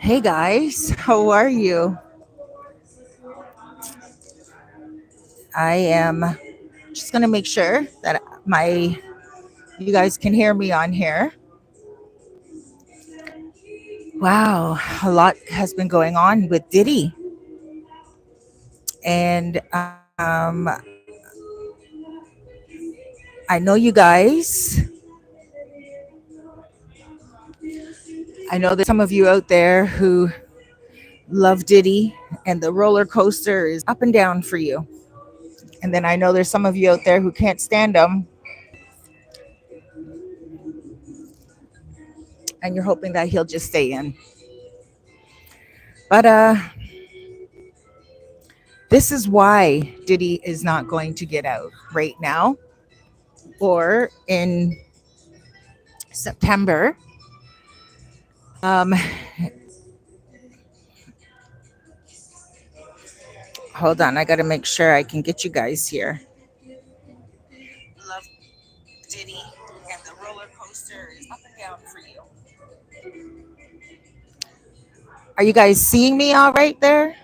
Hey guys, how are you? I am just going to make sure that my you guys can hear me on here. Wow, a lot has been going on with Diddy. And I know you guys, I know there's some of you out there who love Diddy and the roller coaster is up and down for you. And then I know there's some of you out there who can't stand him and you're hoping that he'll just stay in. But this is why Diddy is not going to get out right now or in September. Um, Hold on, I got to make sure I can get you guys here. Love Diddy, and the roller coaster is up and down for you. Are you guys seeing me all right there?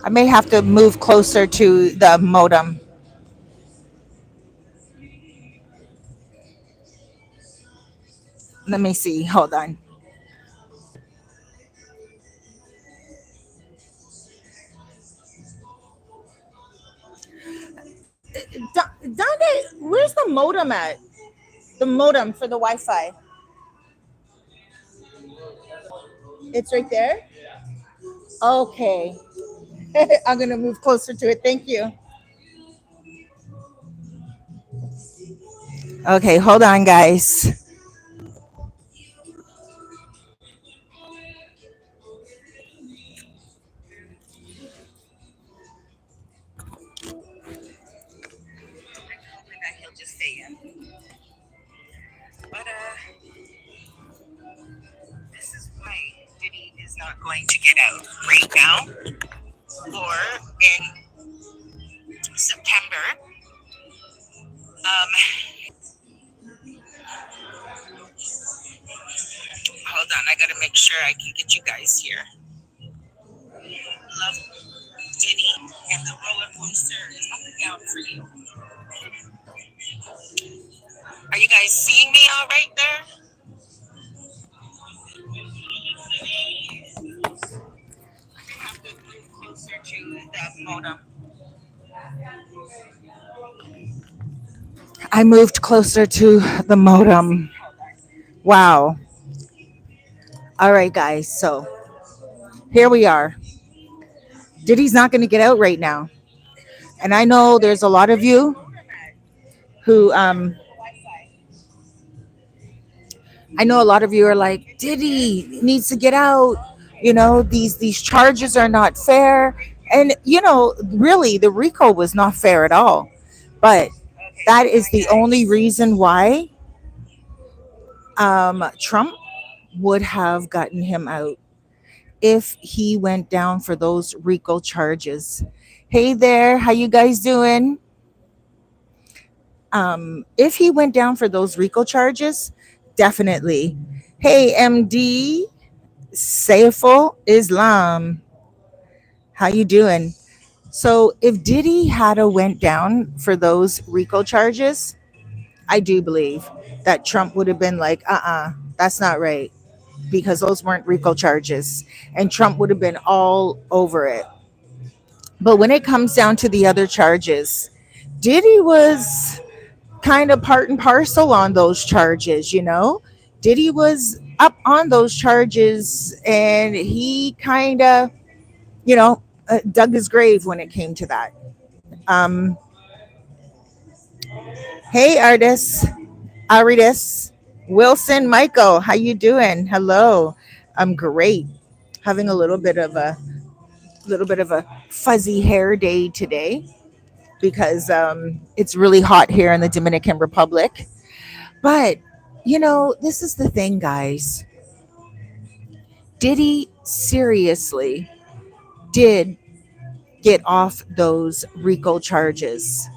I may have to move closer to the modem. Let me see. Hold on. Dante, where's the modem at? The modem for the Wi-Fi. It's right there. Okay. I'm gonna move closer to it. Thank you. Okay, hold on, guys. Hoping that he'll just stay in. But this is why Diddy is not going to get out right now or in September. Um, Hold on, I gotta make sure I can get you guys here. Love Diddy, and the roller coaster is up and down for you. Are you guys seeing me all right there? I have to move closer to the modem. I moved closer to the modem. Wow. All right, guys. So here we are. Diddy's not going to get out right now. And I know there's a lot of you who, I know a lot of you are like, Diddy needs to get out. These charges are not fair. And, really, the RICO was not fair at all. But that is the only reason why Trump would have gotten him out if he went down for those RICO charges. Hey there, how you guys doing? If he went down for those RICO charges, definitely. Hey, MD, Saiful Islam, how you doing? So if Diddy had a went down for those RICO charges, I do believe that Trump would have been like, that's not right because those weren't RICO charges. And Trump would have been all over it. But when it comes down to the other charges, Diddy was kind of part and parcel on those charges. Diddy was up on those charges and he kind of, dug his grave when it came to that. Um, hey, artists, Aridis, Wilson, Michael, how you doing? Hello. I'm great. Having a little bit of a fuzzy hair day today because it's really hot here in the Dominican Republic. But this is the thing, guys. Diddy seriously did get off those RICO charges.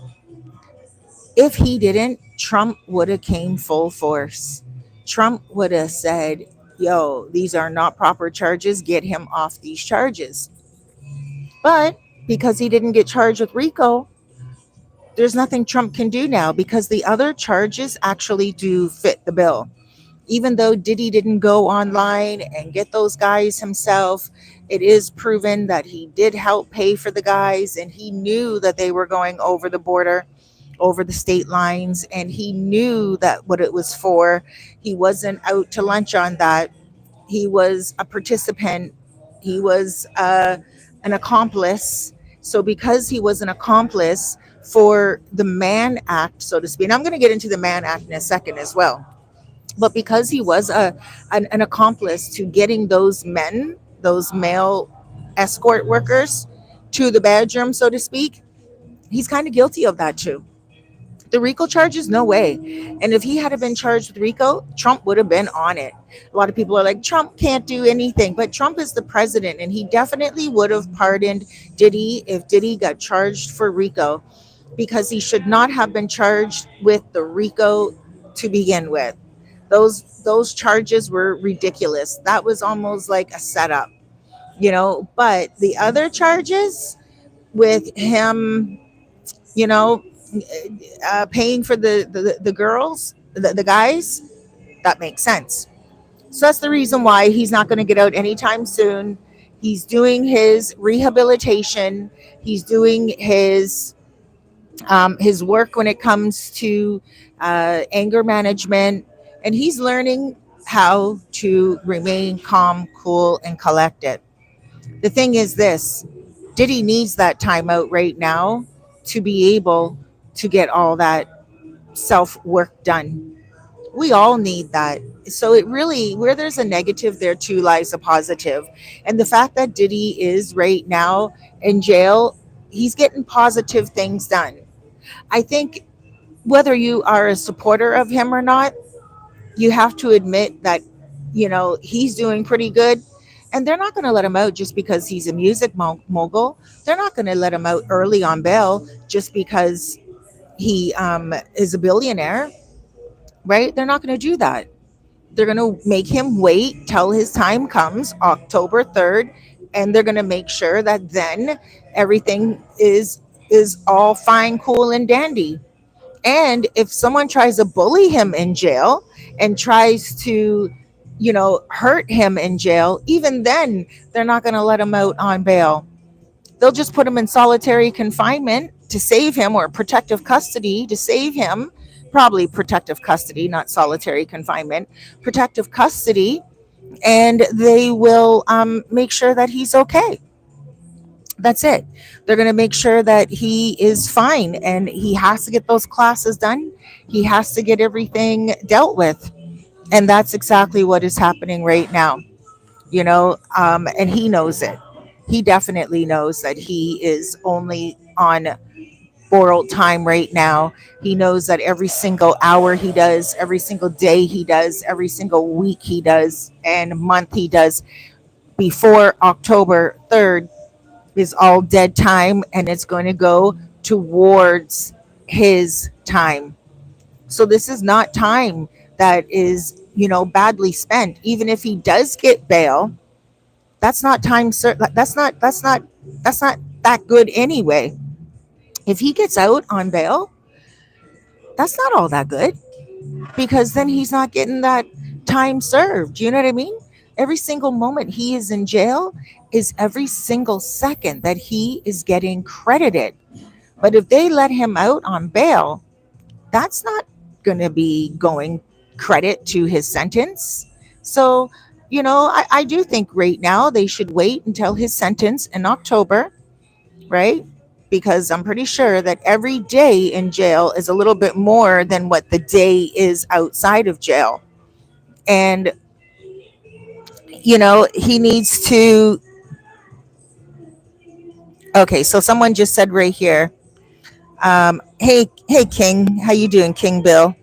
If he didn't, Trump would have came full force. Trump would have said, yo, these are not proper charges, get him off these charges. But because he didn't get charged with RICO, there's nothing Trump can do now because the other charges actually do fit the bill. Even though Diddy didn't go online and get those guys himself, it is proven that he did help pay for the guys and he knew that they were going over the border, over the state lines, and he knew that what it was for. He wasn't out to lunch on that. He was a participant. He was an accomplice. So because he was an accomplice for the Mann Act, so to speak, and I'm going to get into the Mann Act in a second as well, but because he was an accomplice to getting those men, those male escort workers, to the bedroom, so to speak, he's kind of guilty of that too. The RICO charges, no way. And if he had been charged with RICO, Trump would have been on it. A lot of people are like, Trump can't do anything, but Trump is the president, and he definitely would have pardoned Diddy if Diddy got charged for RICO, because he should not have been charged with the RICO to begin with. Those charges were ridiculous. That was almost like a setup, you know. But the other charges with him, you know, paying for the girls, the guys, that makes sense. So that's the reason why he's not going to get out anytime soon. He's doing his rehabilitation. He's doing his work when it comes to anger management, and he's learning how to remain calm, cool, and collected. The thing is this: Diddy needs that timeout right now to be able to get all that self work done. We all need that. So it really, where there's a negative, there too lies a positive. And the fact that Diddy is right now in jail, he's getting positive things done. I think whether you are a supporter of him or not, you have to admit that, you know, he's doing pretty good. And they're not going to let him out just because he's a music mogul. They're not going to let him out early on bail just because he is a billionaire, right? They're not going to do that. They're going to make him wait till his time comes, October 3rd, and they're going to make sure that then everything is all fine, cool, and dandy. And if someone tries to bully him in jail and tries to, you know, hurt him in jail, even then they're not going to let him out on bail. They'll just put him in solitary confinement to save him, or protective custody to save him. Probably protective custody, not solitary confinement. Protective custody, and they will make sure that he's okay. That's it. They're going to make sure that he is fine, and he has to get those classes done. He has to get everything dealt with. And that's exactly what is happening right now, you know, and he knows it. He definitely knows that he is only on borrowed time right now. He knows that every single hour he does, every single day he does, every single week he does, and month he does before October 3rd is all dead time, and it's going to go towards his time. So this is not time that is, you know, badly spent. Even if he does get bail, that's not time. That's not that good anyway. If he gets out on bail, that's not all that good, because then he's not getting that time served. You know what I mean? Every single moment he is in jail is every single second that he is getting credited. But if they let him out on bail, that's not going to be going credit to his sentence. So, you know, I do think right now they should wait until his sentence in October, right? Because I'm pretty sure that every day in jail is a little bit more than what the day is outside of jail. And, you know, he needs to. Okay, so someone just said right here, hey, King, how you doing, King Bill?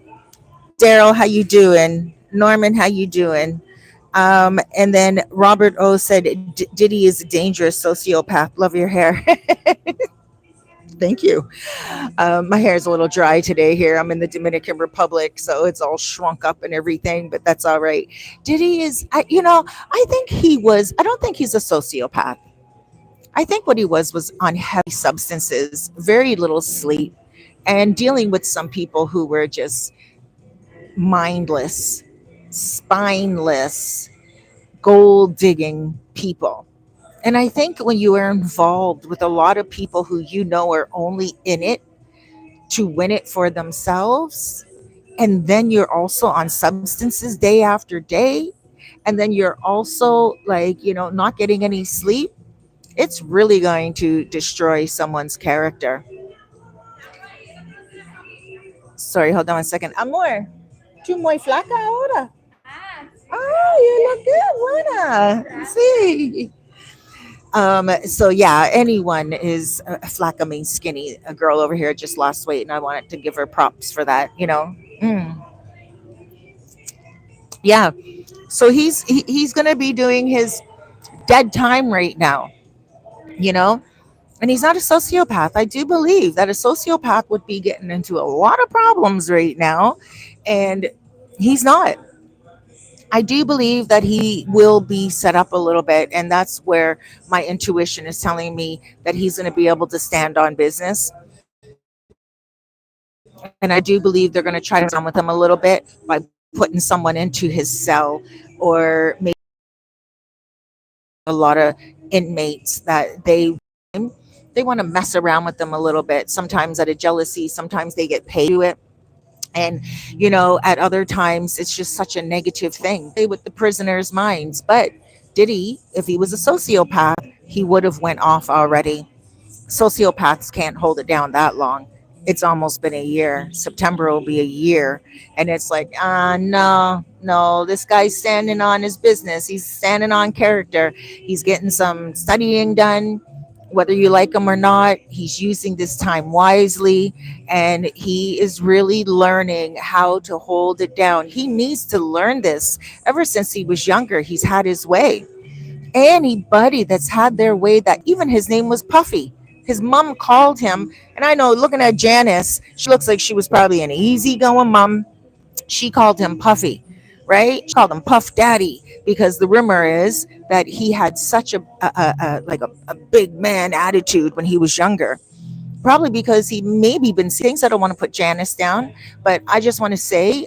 Daryl, how you doing? Norman, how you doing? And then Robert O said, Diddy is a dangerous sociopath. Love your hair. Thank you. My hair is a little dry today here. I'm in the Dominican Republic, so it's all shrunk up and everything, but that's all right. Diddy is, I think he was, I don't think he's a sociopath. I think what he was on heavy substances, very little sleep, and dealing with some people who were just mindless, spineless, gold digging people. And I think when you are involved with a lot of people who are only in it to win it for themselves, and then you're also on substances day after day, and then you're also like, not getting any sleep, it's really going to destroy someone's character. Sorry, hold on one second. Amor, tú muy flaca ahora. Oh, you look good, buena. Sí. So yeah, anyone is flaca means skinny. A girl over here just lost weight, and I wanted to give her props for that. Mm, yeah. So he's gonna be doing his dead time right now, you know, and he's not a sociopath. I do believe that a sociopath would be getting into a lot of problems right now, and he's not. I do believe that he will be set up a little bit, and that's where my intuition is telling me that he's going to be able to stand on business. And I do believe they're going to try to down with him a little bit by putting someone into his cell, or maybe a lot of inmates that they want to mess around with them a little bit. Sometimes out of jealousy, sometimes they get paid to it. And at other times it's just such a negative thing with the prisoners' minds. But Diddy, if he was a sociopath, he would have went off already. Sociopaths can't hold it down that long. It's almost been a year. September will be a year. And it's like, no, no, this guy's standing on his business. He's standing on character. He's getting some studying done. Whether you like him or not, he's using this time wisely, and he is really learning how to hold it down. He needs to learn this. Ever since he was younger, he's had his way. Anybody that's had their way, that even his name was Puffy. His mom called him, and I know looking at Janice, she looks like she was probably an easygoing mom. She called him Puffy, right? She called him Puff Daddy because the rumor is that he had such a big man attitude when he was younger. Probably because he maybe been seeing things. I don't want to put Janice down, but I just want to say,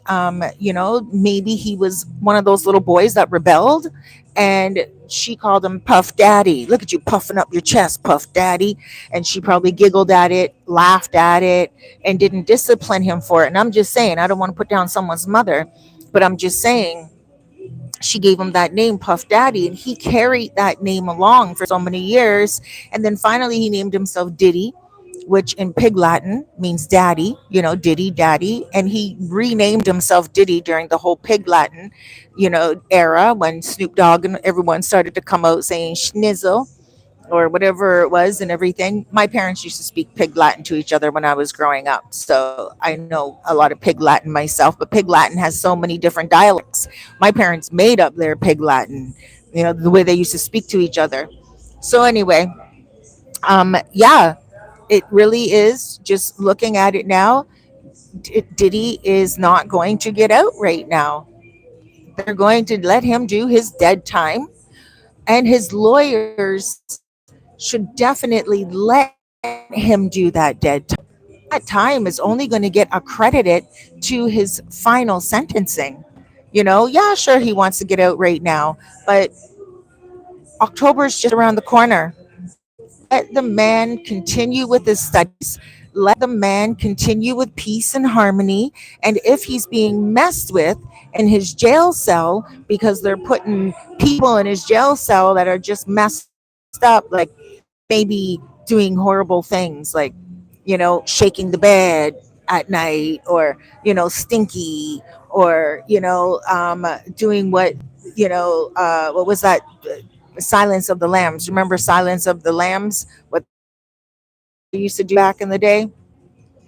maybe he was one of those little boys that rebelled, and she called him Puff Daddy. Look at you puffing up your chest, Puff Daddy. And she probably giggled at it, laughed at it, and didn't discipline him for it. And I'm just saying, I don't want to put down someone's mother, but I'm just saying she gave him that name, Puff Daddy, and he carried that name along for so many years. And then finally, he named himself Diddy, which in Pig Latin means daddy, Diddy, daddy. And he renamed himself Diddy during the whole Pig Latin, era when Snoop Dogg and everyone started to come out saying schnizzle or whatever it was and everything. My parents used to speak Pig Latin to each other when I was growing up. So I know a lot of Pig Latin myself, but Pig Latin has so many different dialects. My parents made up their Pig Latin, the way they used to speak to each other. So anyway, yeah, it really is just looking at it now. Diddy is not going to get out right now. They're going to let him do his dead time, and his lawyers should definitely let him do that dead time. That time is only going to get accredited to his final sentencing. Yeah, sure, he wants to get out right now, but October is just around the corner. Let the man continue with his studies. Let the man continue with peace and harmony. And if he's being messed with in his jail cell because they're putting people in his jail cell that are just messed up, like maybe doing horrible things, like, shaking the bed at night, or, stinky, or, doing what was that? Silence of the Lambs. Remember Silence of the Lambs? What they used to do back in the day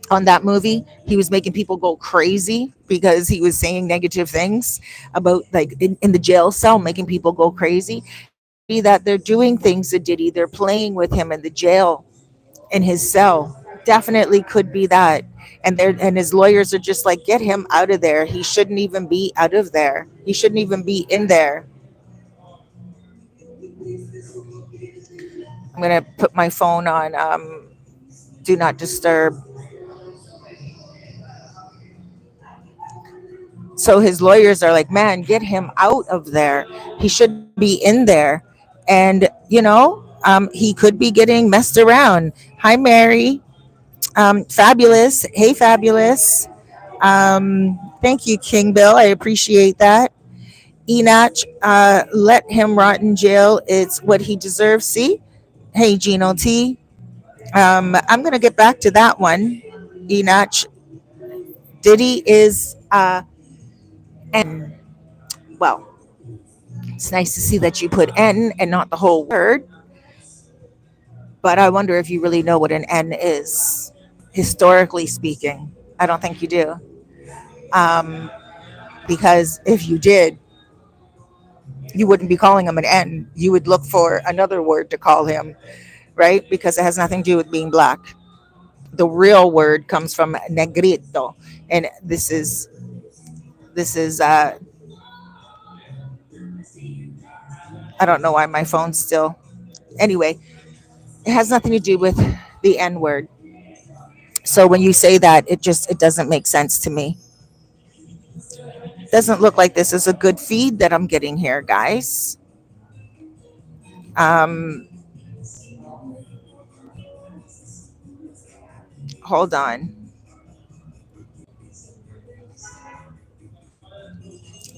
on that movie? He was making people go crazy because he was saying negative things about, like, in the jail cell, making people go crazy. It could be that they're doing things to Diddy. They're playing with him in the jail, in his cell. definitely could be that. And his lawyers are just like, get him out of there. He shouldn't even be out of there. He shouldn't even be in there. I'm gonna put my phone on do not disturb. So his lawyers are like, man, get him out of there. He shouldn't be in there. And, he could be getting messed around. Hi, Mary. Fabulous. Hey, Fabulous. Thank you, King Bill. I appreciate that. Enoch, let him rot in jail. It's what he deserves. See? Hey, Gino T. I'm going to get back to that one. Enoch. Diddy is, N. Well, it's nice to see that you put N and not the whole word, but I wonder if you really know what an N is, historically speaking. I don't think you do. Um, because if you did, you wouldn't be calling him an N. You would look for another word to call him, right? Because it has nothing to do with being black. The real word comes from negrito, and this is I don't know why my phone's still. Anyway, it has nothing to do with the N word. So when you say that, it doesn't make sense to me. Doesn't look like this is a good feed that I'm getting here, guys. Um, hold on.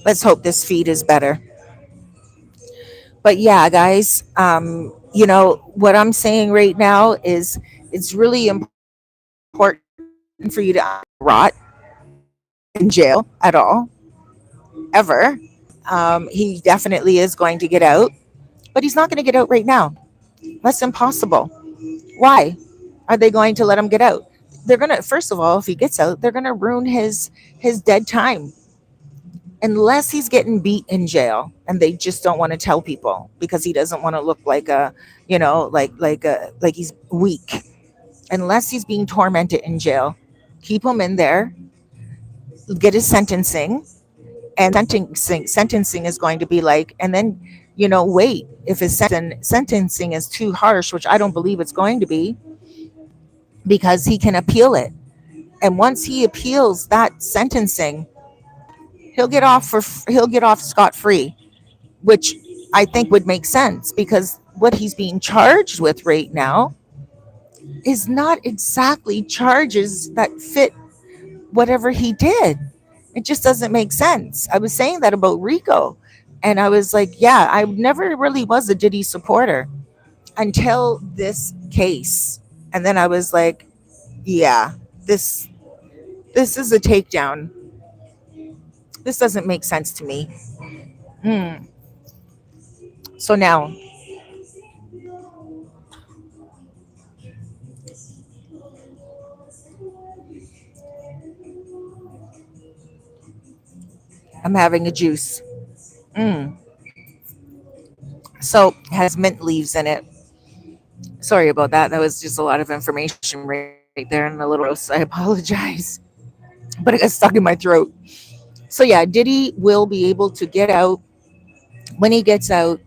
Let's hope this feed is better. But yeah, guys, what I'm saying right now is it's really important for you to rot in jail at all, ever. He definitely is going to get out, but he's not going to get out right now. That's impossible. Why are they going to let him get out? They're going to, first of all, if he gets out, they're going to ruin his dead time, unless he's getting beat in jail and they just don't want to tell people because he doesn't want to look like a, like he's weak. Unless he's being tormented in jail, keep him in there, get his sentencing, and sentencing is going to be like, and then wait, if his sentencing is too harsh, which I don't believe it's going to be, because he can appeal it. And once he appeals that sentencing, he'll get off scot free, which I think would make sense because what he's being charged with right now is not exactly charges that fit whatever he did. It just doesn't make sense. I was saying that about Rico, and I was like, yeah, I never really was a Diddy supporter until this case. And then I was like, yeah, this is a takedown. This doesn't make sense to me. Hmm. So now I'm having a juice. Mm. So it has mint leaves in it. Sorry about that. That was just a lot of information right there and a little gross. I apologize. But it got stuck in my throat. So yeah, Diddy will be able to get out. When he gets out,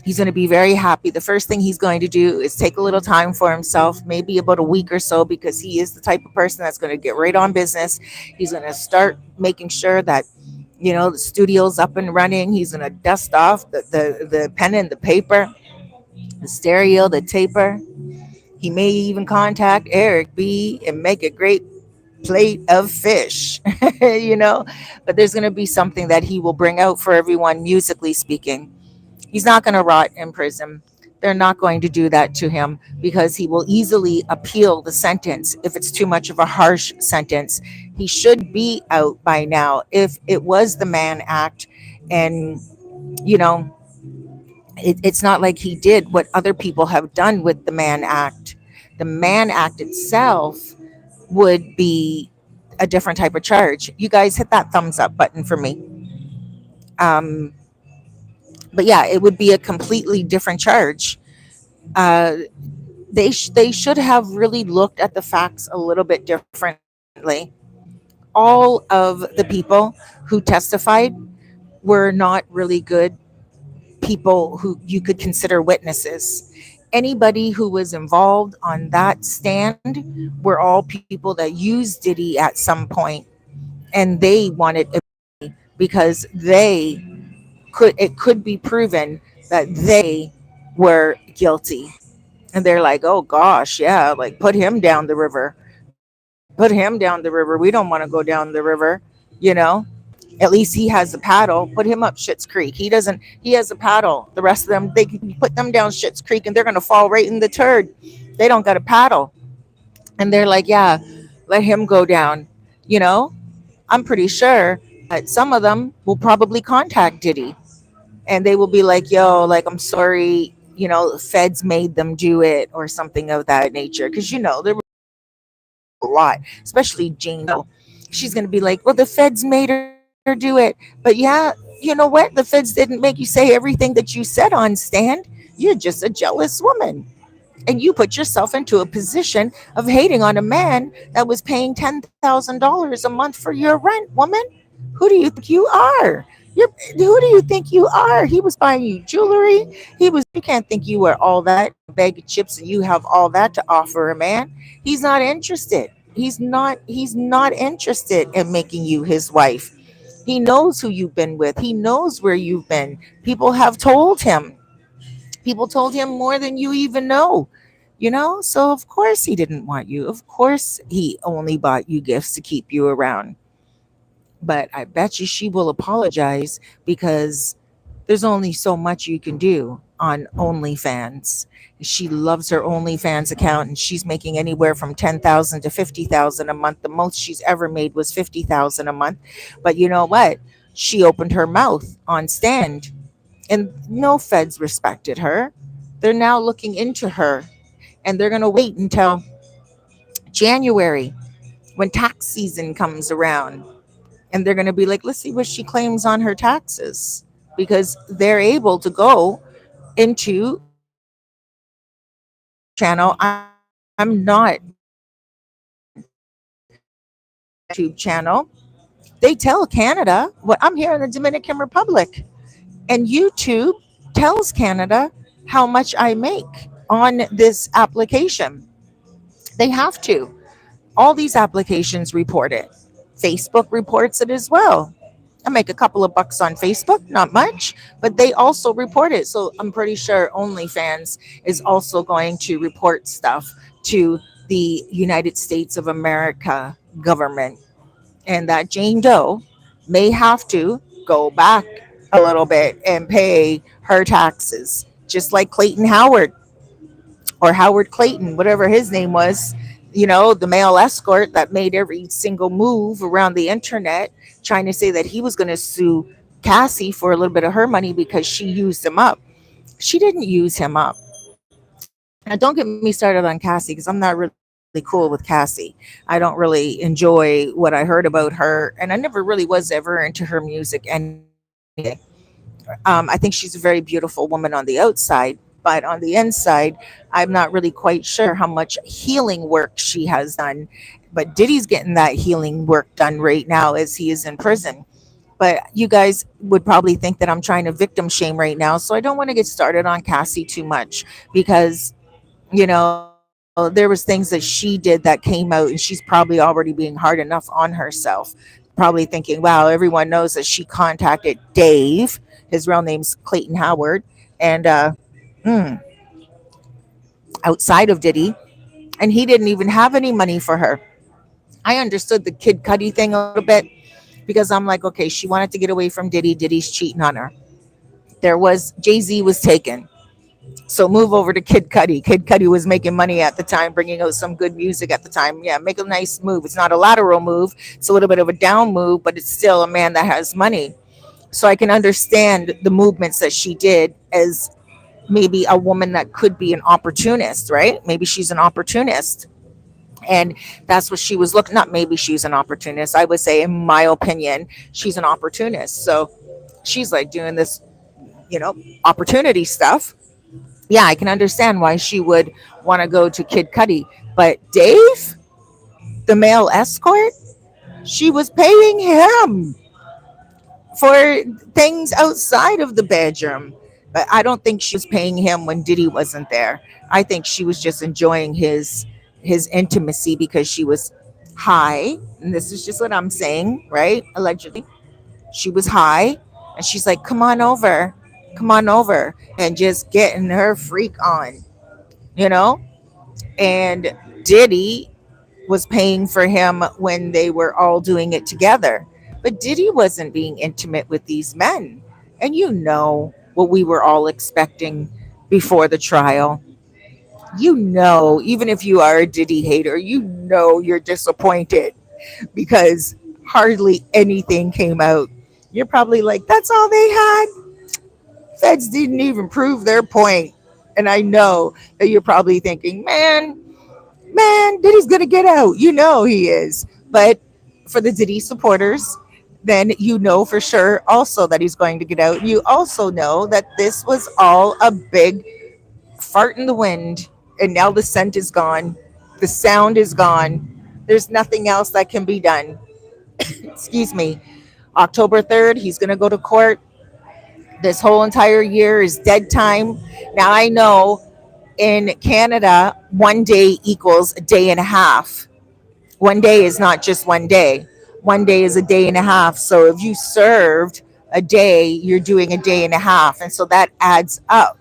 he's going to be very happy. The first thing he's going to do is take a little time for himself, maybe about a week or so, because he is the type of person that's going to get right on business. He's going to start making sure that the studio's up and running. He's going to dust off the pen and the paper, the stereo, the taper. He may even contact Eric B and make a great plate of fish, but there's going to be something that he will bring out for everyone, musically speaking. He's not going to rot in prison. They're not going to do that to him because he will easily appeal the sentence if it's too much of a harsh sentence. He should be out by now if it was the Mann Act. And, you know, it's not like he did what other people have done with the Mann Act. The Mann Act itself would be a different type of charge. You guys hit that thumbs up button for me. Um, but yeah, it would be a completely different charge. Uh, They should have really looked at the facts a little bit differently. All of the people who testified were not really good people who you could consider witnesses. Anybody who was involved on that stand were all people that used Diddy at some point, and they wanted because they it could be proven that they were guilty. And they're like, oh gosh, yeah, like put him down the river. Put him down the river. We don't want to go down the river, you know? At least he has a paddle. Put him up Schitt's Creek. He doesn't, he has a paddle. The rest of them, they can put them down Schitt's Creek and they're going to fall right in the turd. They don't got a paddle. And they're like, yeah, let him go down. You know, I'm pretty sure that some of them will probably contact Diddy and they will be like, yo, like, I'm sorry, you know, feds made them do it or something of that nature. Cause you know, there was a lot, especially Jane Doe. She's going to be like, well, the feds made her do it. But yeah, you know what? The feds didn't make you say everything that you said on stand. You're just a jealous woman. And you put yourself into a position of hating on a man that was paying $10,000 a month for your rent, woman. Who do you think you are? Who do you think you are? He was buying you jewelry. He was. You can't think you were all that in a bag of chips and you have all that to offer a man. He's not interested. He's not. He's not interested in making you his wife. He knows who you've been with. He knows where you've been. People have told him. People told him more than you even know. You know, so of course he didn't want you. Of course he only bought you gifts to keep you around. But I bet you she will apologize because there's only so much you can do on OnlyFans. She loves her OnlyFans account and she's making anywhere from 10,000 to 50,000 a month. The most she's ever made was 50,000 a month. But you know what? She opened her mouth on stand and no feds respected her. They're now looking into her and they're going to wait until January when tax season comes around and they're going to be like, let's see what she claims on her taxes because they're able to go into channel. I'm not YouTube channel. They tell Canada what I'm here in the Dominican Republic, and YouTube tells Canada how much I make on this application. They have to. All these applications report it. Facebook reports it as well. I make a couple of bucks on Facebook, not much, but they also report it. So I'm pretty sure OnlyFans is also going to report stuff to the United States of America government. And that Jane Doe may have to go back a little bit and pay her taxes, just like Clayton Howard or Howard Clayton, whatever his name was, you know, the male escort that made every single move around the internet, trying to say that he was going to sue Cassie for a little bit of her money because she used him up. She didn't use him up. Now, don't get me started on Cassie because I'm not really cool with Cassie. I don't really enjoy what I heard about her, and I never really was ever into her music anyway. I think she's a very beautiful woman on the outside, but on the inside, I'm not really quite sure how much healing work she has done. But Diddy's getting that healing work done right now as he is in prison. But you guys would probably think that I'm trying to victim shame right now. So I don't want to get started on Cassie too much because, you know, there was things that she did that came out and she's probably already being hard enough on herself. Probably thinking, wow, everyone knows that she contacted Dave. His real name's Clayton Howard. And mm, outside of Diddy, and he didn't even have any money for her. I understood the Kid Cudi thing a little bit because I'm like, okay, she wanted to get away from Diddy. Diddy's cheating on her. There was Jay-Z was taken. So move over to Kid Cudi. Kid Cudi was making money at the time, bringing out some good music at the time. Yeah, make a nice move. It's not a lateral move. It's a little bit of a down move, but it's still a man that has money. So I can understand the movements that she did as maybe a woman that could be an opportunist, right? Maybe she's an opportunist. And that's what she was looking. Not maybe she's an opportunist. I would say, in my opinion, she's an opportunist. So she's like doing this, you know, opportunity stuff. Yeah, I can understand why she would want to go to Kid Cudi. But Dave, the male escort, she was paying him for things outside of the bedroom. But I don't think she was paying him when Diddy wasn't there. I think she was just enjoying his intimacy because she was high. And this is just what I'm saying, right? Allegedly. She was high and she's like, come on over. Come on over. And just getting her freak on, you know? And Diddy was paying for him when they were all doing it together. But Diddy wasn't being intimate with these men. And you know what we were all expecting before the trial. You know, even if you are a Diddy hater, you know you're disappointed because hardly anything came out. You're probably like, that's all they had? Feds didn't even prove their point. And I know that you're probably thinking, man, Diddy's gonna get out. You know he is. But for the Diddy supporters, then you know for sure also that he's going to get out. You also know that this was all a big fart in the wind, and now the scent is gone, the sound is gone. There's nothing else that can be done. Excuse me. October 3rd, he's gonna go to court. This whole entire year is dead time. Now I know in Canada, 1 day equals a day and a half. 1 day is not just 1 day. 1 day is a day and a half. So if you served a day, you're doing a day and a half. And so that adds up.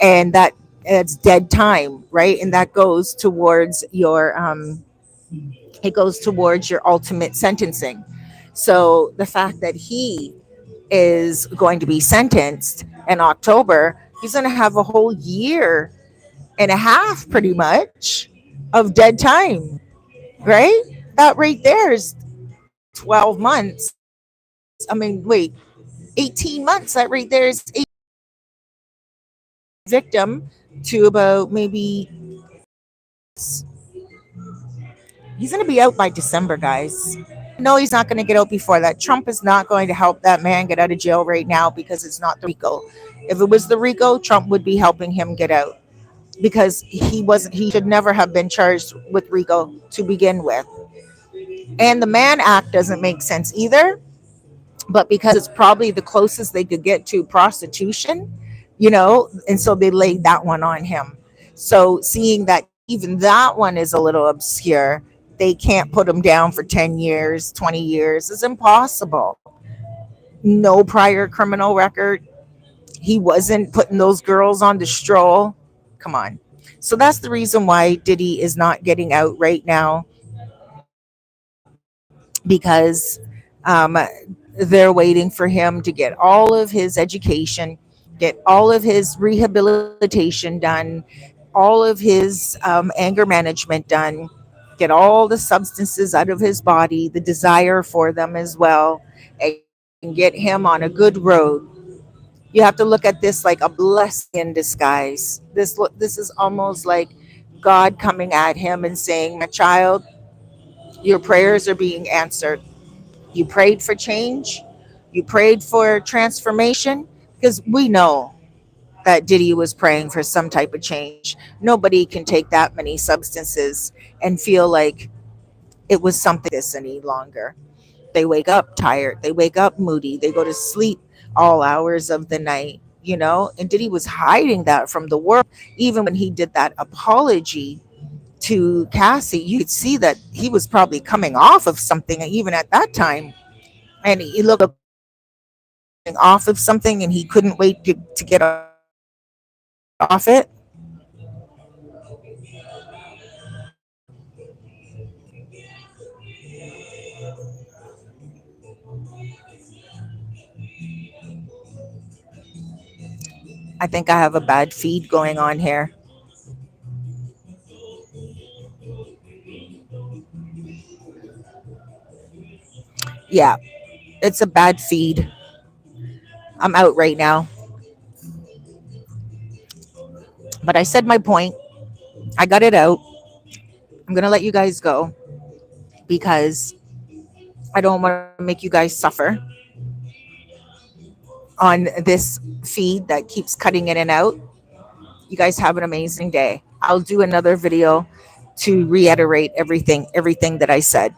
And that's dead time, right? And that goes towards your it goes towards your ultimate sentencing. So the fact that he is going to be sentenced in October, he's going to have a whole year and a half pretty much of dead time, right? That right there is 12 months. I mean, wait, 18 months. That right there is 18 months. Victim to about maybe 6 months. He's going to be out by December, guys. No, he's not going to get out before that. Trump is not going to help that man get out of jail right now because it's not the RICO. If it was the RICO, Trump would be helping him get out because he should never have been charged with RICO to begin with. And the Mann Act doesn't make sense either, but because it's probably the closest they could get to prostitution, and so they laid that one on him. So seeing that even that one is a little obscure, they can't put him down for 10 years, 20 years. It's impossible. No prior criminal record. He wasn't putting those girls on the stroll. Come on. So that's the reason why Diddy is not getting out right now because they're waiting for him to get all of his education, get all of his rehabilitation done, all of his anger management done, get all the substances out of his body, the desire for them as well, and get him on a good road. You have to look at this like a blessing in disguise. This is almost like God coming at him and saying, "My child, your prayers are being answered. You prayed for change. You prayed for transformation because we know that Diddy was praying for some type of change. Nobody can take that many substances and feel like it was something this any longer. They wake up tired. They wake up moody. They go to sleep all hours of the night, And Diddy was hiding that from the world. Even when he did that apology to Cassie, you could see that he was probably coming off of something even at that time. And he looked like he was coming off of something and he couldn't wait to get off it. I think I have a bad feed going on here. Yeah, it's a bad feed. I'm out right now. But I said my point. I got it out. I'm going to let you guys go because I don't want to make you guys suffer on this feed that keeps cutting in and out. You guys have an amazing day. I'll do another video to reiterate everything that I said.